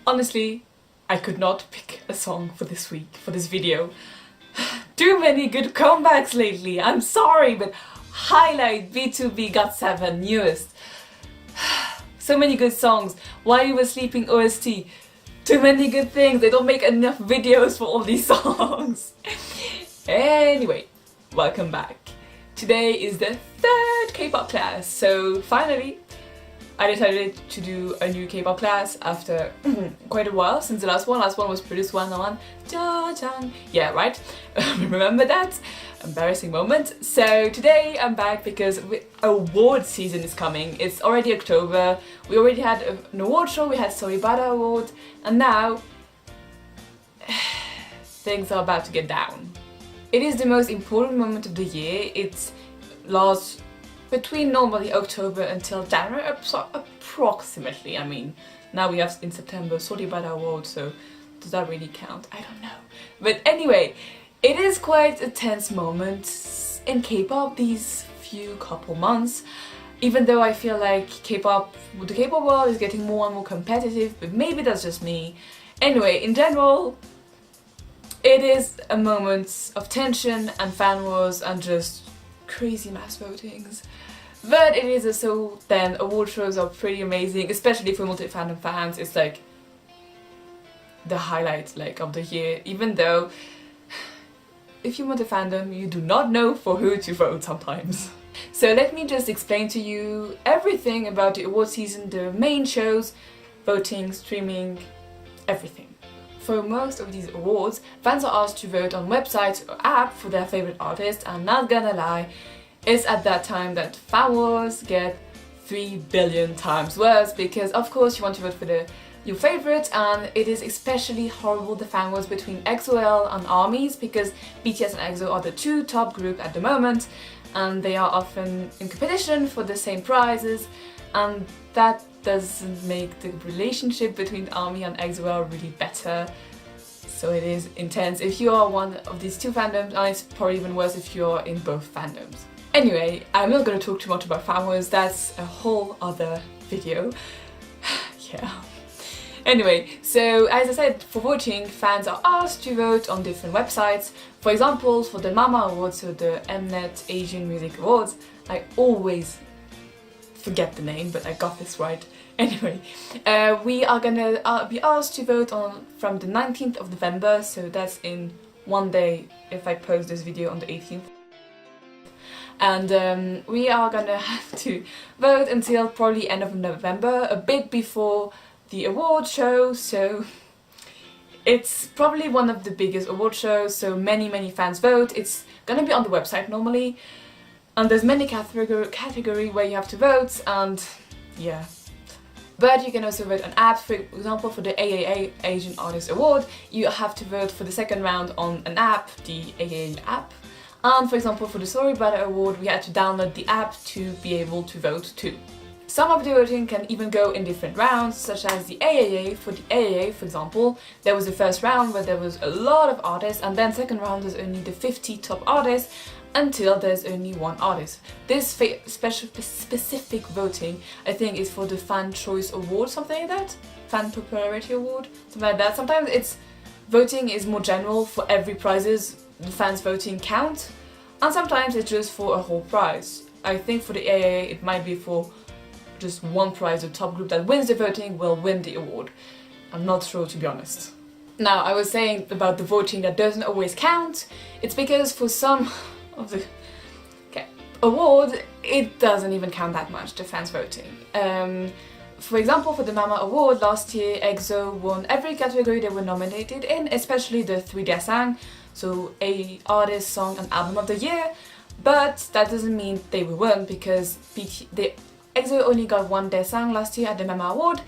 Honestly, I could not pick a song for this week, for this video. Too many good comebacks lately, I'm sorry, but highlight B2B Got 7 newest. So many good songs. While You Were Sleeping OST. Too many good things. They don't make enough videos for all these songs. Anyway, welcome back. Today is the third Kpop class. So finally, I decided to do a new Kpop class after quite a while since the last one. Last one was produced one on DAESANG. Yeah, right? Remember that? Embarrassing moment. So today I'm back because award season is coming. It's already October. We already had an award show. We had Soribada Award, and now things are about to get down. It is the most important moment of the year. It lasts between normally October until January, approximately. I mean, now we have in September Soribada Award, so does that really count? I don't know. But anyway, it is quite a tense moment in K-pop these couple months, even though I feel like the K-pop world is getting more and more competitive, but maybe that's just me. Anyway, in general, it is a moment of tension and fan wars and just crazy mass votings. But it is also then award shows are pretty amazing, especially for multi-fandom fans. It's like the highlight of the year, even though if you want a fandom, you do not know for who to vote sometimes. So let me just explain to you everything about the award season, the main shows, voting, streaming, everything. For most of these awards, fans are asked to vote on websites or app for their favorite artist, and not gonna lie, it's at that time that fan wars get 3 billion times worse, because of course you want to vote for your favorite, and it is especially horrible, the fan wars between EXO-L and ARMYs, because BTS and EXO are the two top groups at the moment, and they are often in competition for the same prizes, and that doesn't make the relationship between ARMY and EXO-L really better. So it is intense if you are one of these two fandoms, and it's probably even worse if you're in both fandoms. Anyway, I'm not going to talk too much about fan wars, that's a whole other video. Yeah. Anyway, so as I said, for voting, fans are asked to vote on different websites. For example, for the MAMA Awards, so the MNET Asian Music Awards, I always forget the name, but I got this right. Anyway, we are gonna be asked to vote on from the 19th of November, so that's in one day if I post this video on the 18th. And we are gonna have to vote until probably end of November, a bit before the award show, so it's probably one of the biggest award shows, so many fans vote. It's gonna be on the website normally, and there's many category where you have to vote, and yeah. But you can also vote on apps. For example, for the AAA Asian Artist Award, you have to vote for the second round on an app, the AAA app. And for example, for the Soribada Award, we had to download the app to be able to vote too. Some of the voting can even go in different rounds, such as the AAA. For the AAA, for example, there was the first round where there was a lot of artists, and then second round there's only the 50 top artists, until there's only one artist. This specific voting, I think, is for the Fan Choice Award, something like that? Fan Popularity Award? Something like that. Sometimes it's voting is more general for every prizes, the fans voting count, and sometimes it's just for a whole prize. I think for the AAA it might be for just one prize, the top group that wins the voting will win the award. I'm not sure, to be honest. Now, I was saying about the voting that doesn't always count. It's because for some of the award, it doesn't even count that much, the fans voting. For example, for the MAMA Award last year, EXO won every category they were nominated in, especially the 3 DAESANG, so Artist, Song and Album of the Year. But that doesn't mean they will win, because EXO only got 1 DAESANG last year at the MAMA Award.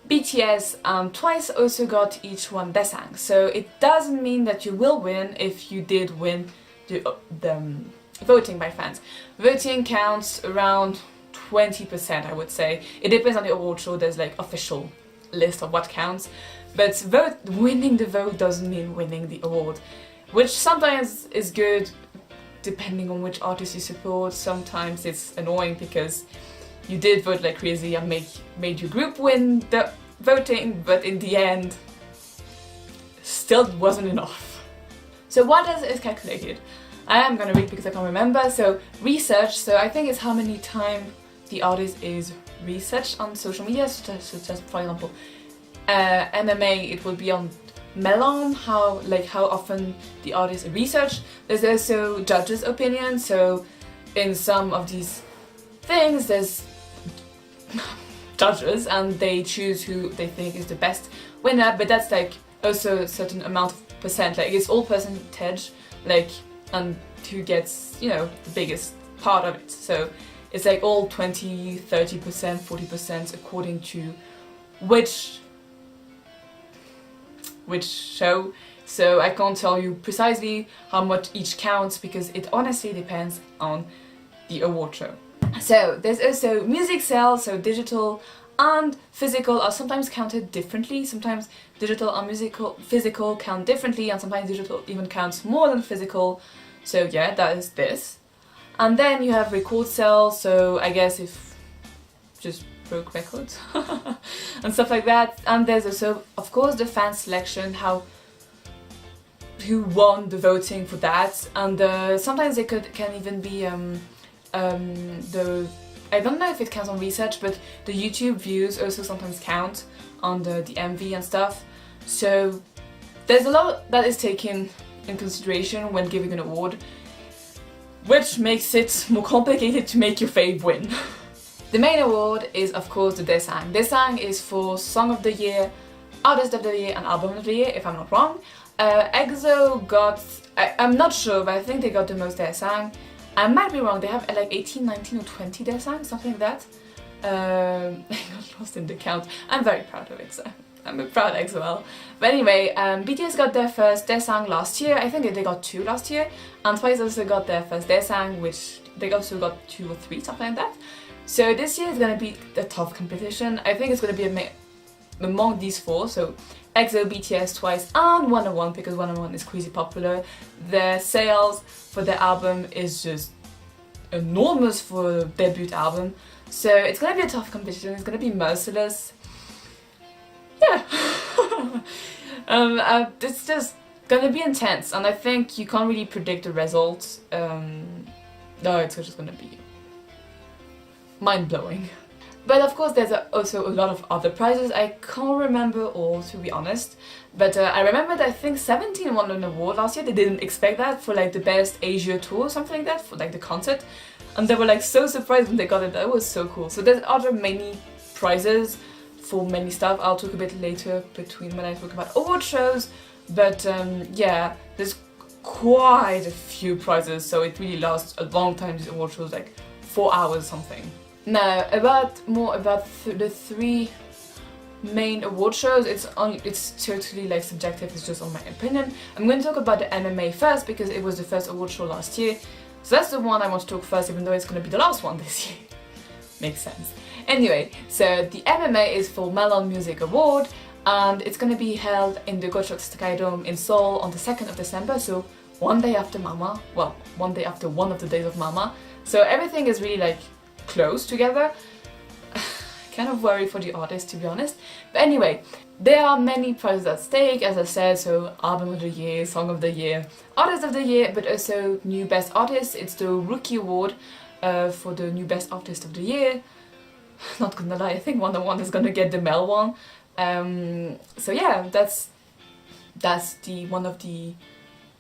BTS twice also got each 1 DAESANG, so it doesn't mean that you will win if you did win the voting by fans. Voting counts around 20%, I would say. It depends on the award show, there's like official list of what counts, but winning the vote doesn't mean winning the award, which sometimes is good depending on which artist you support. Sometimes it's annoying because you did vote like crazy and made your group win the voting, but in the end, still wasn't enough. So what is calculated? I am gonna read because I can't remember. So research, so I think it's how many times the artist is researched on social media. So just for example, MMA, it will be on Melon, how often the artist is researched. There's also judges' opinion, so in some of these things there's judges and they choose who they think is the best winner, but that's like also a certain amount of percent, like it's all percentage, like, and who gets, you know, the biggest part of it. So it's like all 20, 30%, 40% according to which show. So I can't tell you precisely how much each counts because it honestly depends on the award show. So there's also music sales, so digital and physical are sometimes counted differently. Sometimes digital and physical count differently, and sometimes digital even counts more than physical. So yeah, that is this. And then you have record sales, so I guess if just broke records and stuff like that. And there's also, of course, the fan selection, who won the voting for that. And sometimes it can even be I don't know if it counts on research, but the YouTube views also sometimes count on the MV and stuff. So there's a lot that is taken in consideration when giving an award, which makes it more complicated to make your fave win. The main award is of course the DAESANG. DAESANG is for Song of the Year, Artist of the Year and Album of the Year, if I'm not wrong. EXO got, I'm not sure, but I think they got the most DAESANG. I might be wrong, they have like 18, 19 or 20 DAESANG, something like that. I got lost in the count. I'm very proud of it, so I'm a proud EXO. But anyway, BTS got their first DAESANG last year. I think they got 2 last year. And Twice also got their first DAESANG, which they also got 2 or 3, something like that. So this year is gonna be a tough competition. I think it's gonna be among these 4, so EXO, BTS, Twice and 101, because 101 is crazy popular. Their sales for their album is just enormous for a debut album. So it's gonna be a tough competition. It's gonna be merciless. Yeah. It's just gonna be intense, and I think you can't really predict the results. No, it's just gonna be mind-blowing. But of course there's also a lot of other prizes. I can't remember all, to be honest, but I remember that I think 17 won an award last year. They didn't expect that for like the best Asia tour or something like that, for like the concert, and they were like so surprised when they got it. That was so cool. So there's other many prizes for many stuff. I'll talk a bit later between when I talk about award shows, but yeah, there's quite a few prizes, so it really lasts a long time, these award shows, like 4 hours or something. Now, more about the 3 main award shows. It's totally like subjective, it's just on my opinion. I'm going to talk about the MMA first because it was the first award show last year. So that's the one I want to talk first, even though it's going to be the last one this year. Makes sense. Anyway, so the MMA is for Melon Music Award, and it's going to be held in the Gochok Sky Dome in Seoul on the 2nd of December, so one day after Mama. Well, one day after one of the days of Mama. So everything is really like close together. Kind of worried for the artist, to be honest. But anyway, there are many prizes at stake, as I said, so Album of the Year, Song of the Year, Artist of the Year, but also New Best Artist. It's the Rookie Award for the New Best Artist of the Year. Not gonna lie, I think 101 is gonna get the male one. So yeah, that's one of the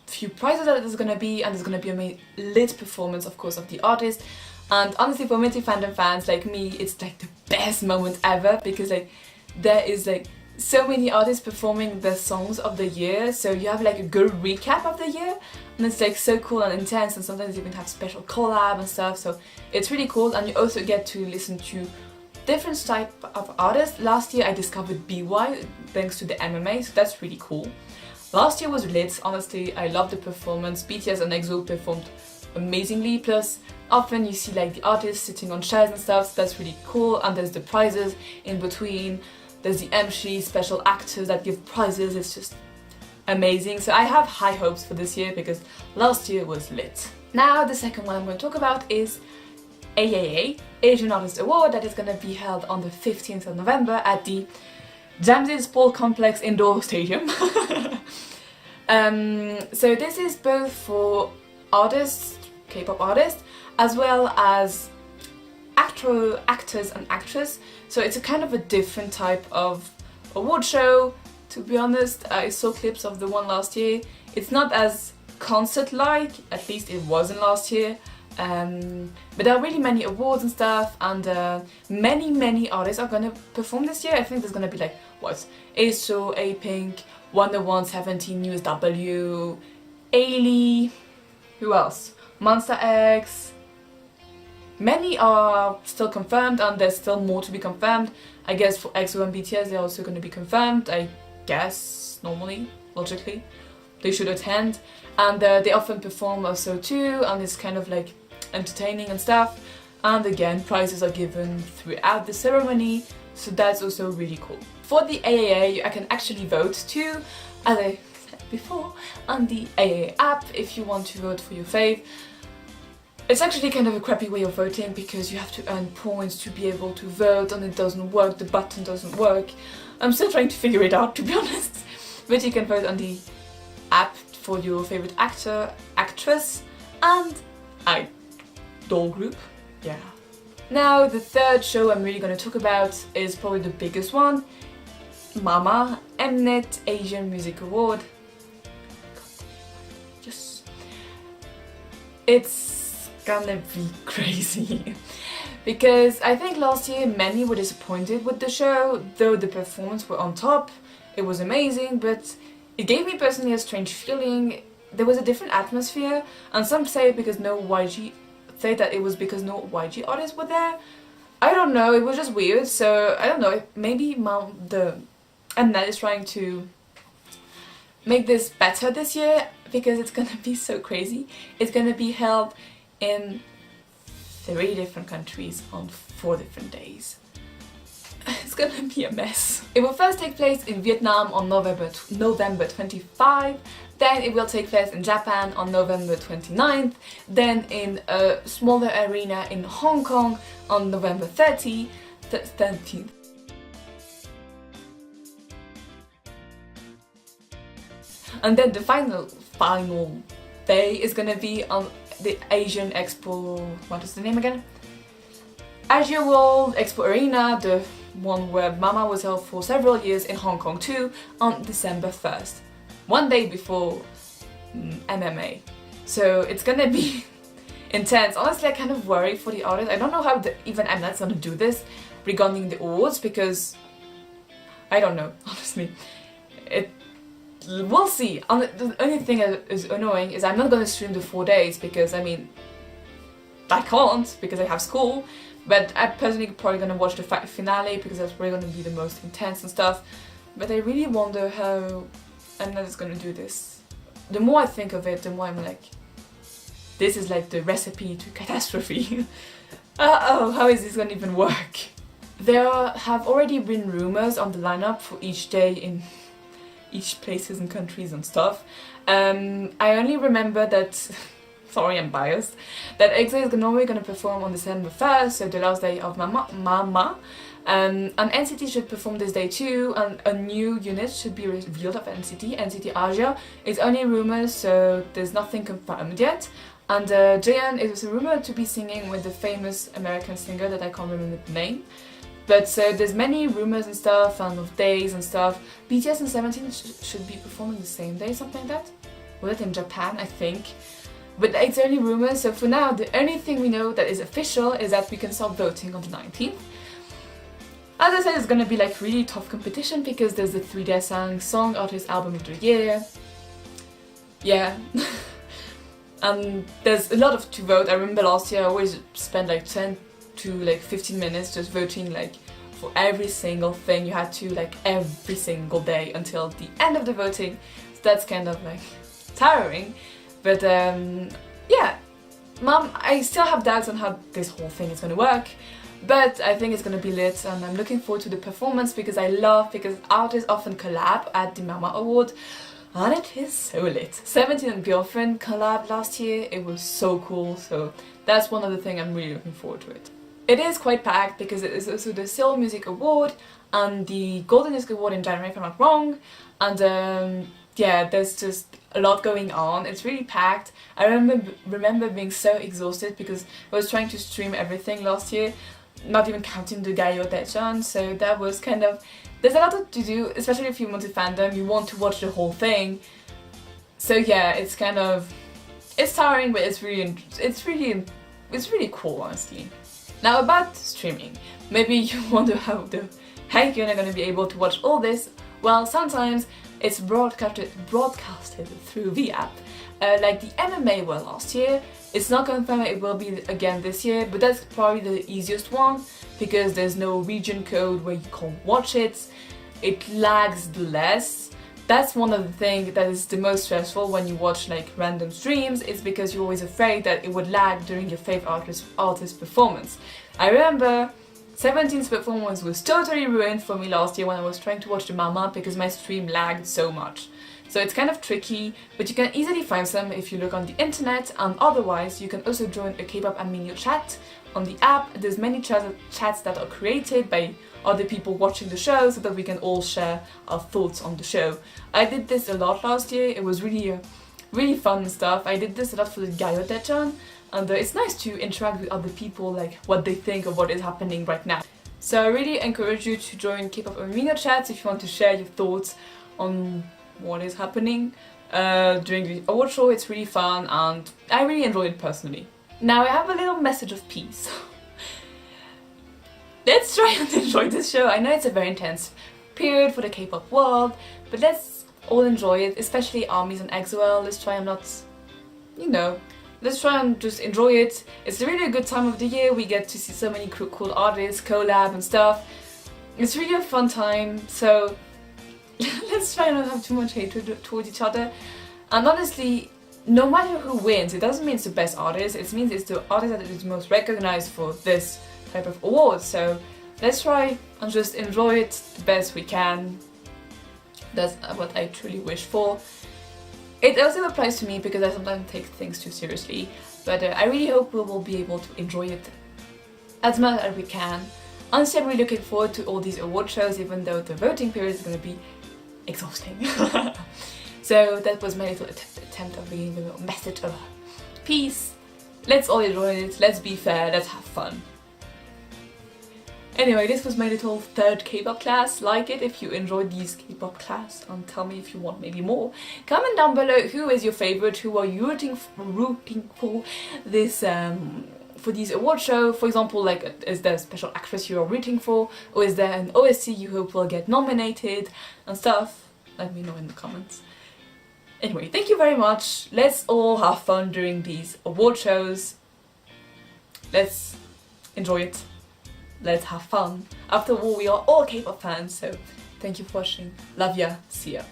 few prizes that there's gonna be, and there's gonna be a lit performance, of course, of the artist. And honestly, for multi-fandom fans like me, it's like the best moment ever, because like there is like so many artists performing their songs of the year, so you have like a good recap of the year, and it's like so cool and intense, and sometimes you even have special collab and stuff, so it's really cool. And you also get to listen to different type of artists. Last year I discovered BY thanks to the MMA, so that's really cool. Last year was lit, honestly. I loved the performance. BTS and EXO performed amazingly, plus often you see like the artists sitting on chairs and stuff, so that's really cool. And there's the prizes in between, there's the MC, special actors that give prizes. It's just amazing. So I have high hopes for this year because last year was lit. Now the second one I'm going to talk about is AAA, Asian Artist Award, that is going to be held on the 15th of November at the Jamsil Sport Complex Indoor Stadium. So this is both for artists, K-pop artists, as well as actors and actresses. So it's a kind of a different type of award show. To be honest, I saw clips of the one last year. It's not as concert-like, at least it wasn't last year. But there are really many awards and stuff, and many artists are gonna perform this year. I think there's gonna be like, what? ESO, A-Pink, Wonder One, 17, USW, Ailey, who else? Monster X. Many are still confirmed, and there's still more to be confirmed. I guess for EXO and BTS they're also going to be confirmed, I guess, normally, logically. They should attend, and they often perform also too, and it's kind of like entertaining and stuff. And again, prizes are given throughout the ceremony, so that's also really cool. For the AAA, I can actually vote too, as I said before, on the AAA app if you want to vote for your fave. It's actually kind of a crappy way of voting because you have to earn points to be able to vote, and it doesn't work, the button doesn't work. I'm still trying to figure it out, to be honest. But you can vote on the app for your favorite actor, actress, and idol group. Yeah. Now, the third show I'm really going to talk about is probably the biggest one. MAMA, MNET Asian Music Award. Yes. It's gonna be crazy. Because I think last year many were disappointed with the show, though the performance were on top. It was amazing, but it gave me personally a strange feeling. There was a different atmosphere, and some say because no YG say that it was because no YG artists were there. I don't know, it was just weird, so I don't know, maybe the MNET is trying to make this better this year because it's gonna be so crazy. It's gonna be held in 3 different countries on 4 different days. It's gonna be a mess. It will first take place in Vietnam on November 25, then it will take place in Japan on November 29th, then in a smaller arena in Hong Kong on November 13th. And then the final day is gonna be on the Asian Expo, what is the name again? Asia World Expo Arena, the one where MAMA was held for several years in Hong Kong too, on December 1st. One day before MMA. So it's gonna be intense. Honestly, I kind of worry for the artists. I don't know how even MNET's gonna do this regarding the awards, because I don't know, honestly. We'll see. The only thing that is annoying is I'm not going to stream the 4 days because, I mean, I can't because I have school, but I'm personally probably going to watch the finale because that's probably going to be the most intense and stuff. But I really wonder how MNET is going to do this. The more I think of it, the more I'm like, this is like the recipe to catastrophe. Uh-oh, how is this going to even work? There have already been rumors on the lineup for each day in each places and countries and stuff. I only remember that, sorry I'm biased, that EXO is normally going to perform on December 1st, so the last day of MAMA. And NCT should perform this day too, and a new unit should be revealed of NCT Asia. It's only rumors, so there's nothing confirmed yet. And Jaehyun is rumored to be singing with the famous American singer that I can't remember the name. But there's many rumors and stuff, and of days and stuff. BTS and 17 should be performing the same day, something like that. Was it in Japan, I think? But it's only rumors, so for now, the only thing we know that is official is that we can start voting on the 19th. As I said, it's gonna be like really tough competition because there's the 3 DAESANG Song Artist Album of the Year. Yeah. And there's a lot to vote. I remember last year I always spent like 10 to like 15 minutes just voting like for every single thing. You had to like every single day until the end of the voting. So that's kind of like tiring. But yeah, I still have doubts on how this whole thing is gonna work. But I think it's gonna be lit, and I'm looking forward to the performance because artists often collab at the MAMA Award. And it is so lit. 17 and Girlfriend collab last year, it was so cool, so that's one of the things I'm really looking forward to it. It is quite packed because it is also the Seoul Music Award, and the Golden Disc Award in January if I'm not wrong, and yeah, there's just a lot going on. It's really packed. I remember being so exhausted because I was trying to stream everything last year, not even counting the DAESANG, so that was kind of... There's a lot to do, especially if you're into fandom, you want to watch the whole thing. So yeah, it's kind of... It's tiring, but it's really cool, honestly. Now about streaming. Maybe you wonder how the heck you're not gonna be able to watch all this. Well, sometimes it's broadcasted through the app. Like the MMA were last year. It's not confirmed it will be again this year, but that's probably the easiest one because there's no region code where you can't watch it. It lags less. That's one of the things that is the most stressful when you watch like random streams, is because you're always afraid that it would lag during your favorite artist performance. I remember 17's performance was totally ruined for me last year when I was trying to watch the Mama because my stream lagged so much. So it's kind of tricky, but you can easily find some if you look on the internet, and otherwise you can also join a Kpop Amino chat on the app. There's many chats that are created by other people watching the show so that we can all share our thoughts on the show. I did this a lot last year. It was really fun stuff. I did this a lot for the DAESANG, and it's nice to interact with other people, like what they think of what is happening right now. So I really encourage you to join Kpop Amino chats if you want to share your thoughts on what is happening during the award show. It's really fun and I really enjoy it personally. Now I have a little message of peace. Let's try and enjoy this show. I know it's a very intense period for the K-pop world, but let's all enjoy it, especially ARMYs and EXO-L. Let's try and not, let's try and just enjoy it. It's really a good time of the year. We get to see so many cool artists, collab and stuff. It's really a fun time, so let's try not to have too much hatred towards each other. And honestly, no matter who wins, it doesn't mean it's the best artist, it means it's the artist that is most recognized for this type of awards. So let's try and just enjoy it the best we can. That's what I truly wish for. It also applies to me because I sometimes take things too seriously, but I really hope we will be able to enjoy it as much as we can. Honestly, I'm really looking forward to all these award shows, even though the voting period is going to be exhausting. So that was my little attempt of bringing a message of peace. Let's all enjoy it, let's be fair, let's have fun. Anyway, this was my little third Kpop class. Like it if you enjoyed these Kpop class, and tell me if you want maybe more. Comment down below who is your favorite, who are you rooting for this for these award show. For example, like, is there a special actress you are rooting for, or is there an OST you hope will get nominated and stuff? Let me know in the comments. Anyway, thank you very much. Let's all have fun during these award shows. Let's enjoy it. Let's have fun. After all, we are all K-pop fans, so thank you for watching. Love ya. See ya.